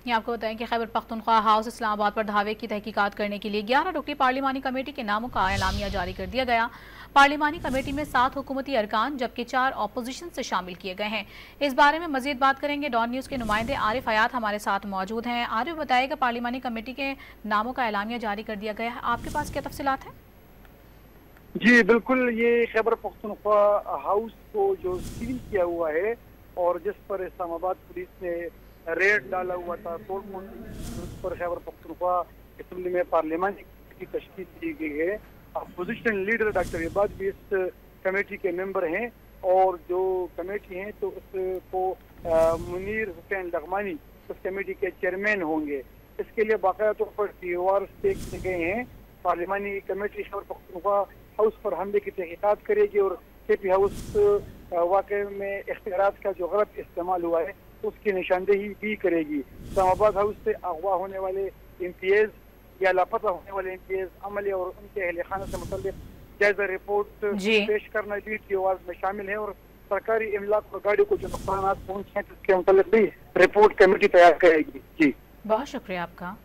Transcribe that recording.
ये आपको बताएं कि खैबर पख्तूनख्वा हाउस इस्लामाबाद पर धावे की तहकीकात करने के लिए 11 रुकनी पार्लिमानी कमेटी के नामों का एलामिया जारी कर दिया गया। पार्लिमानी कमेटी में 7 हुकूमती अरकान जबकि 4 अपोजिशन से शामिल किए गए हैं। इस बारे में मजीद बात करेंगे। डॉन न्यूज़ के नुमाइंदे आरिफ हयात हमारे साथ मौजूद हैं। आरिफ, बताएगा पार्लिमानी कमेटी के नामों का एलामिया जारी कर दिया गया है, आपके पास क्या तफसीलात हैं? जी बिल्कुल, ये खैबर पख्तूनख्वा हाउस को जो सील किया हुआ है और जिस पर इस्लामाबाद पुलिस ने रेड डाला हुआ था, तोड़फोड़ उस पर खैबर पख्तूनख्वा असेंबली में पार्लियामानी की तशकील की गई है। अपोजिशन लीडर डॉक्टर इबाद भी इस कमेटी के मेंबर हैं और जो कमेटी हैं तो उसको मुनीर हुसैन लगमानी उस कमेटी के चेयरमैन होंगे। इसके लिए बाकायदा तौर पर दीवार से किए गए हैं। Parliamentary committee Khyber Pakhtunkhwa house पर हमले की तहकीकात करेगी और केपी हाउस वाकई में इख्तियारात का जो गलत इस्तेमाल हुआ है उसकी निशानदेही भी करेगी। इस्लामाबाद हाउस से अगवा होने वाले इम्तियाज या लापता होने वाले इम्तियाज अमले और उनके अहल खाना से मुतल्लिक जायजा रिपोर्ट पेश करना भी आवाज में शामिल है और सरकारी इमलाक और गाड़ी को जो नुकसान पहुंचे उसके मुतल्लिक भी रिपोर्ट कमेटी तैयार करेगी। जी बहुत शुक्रिया आपका।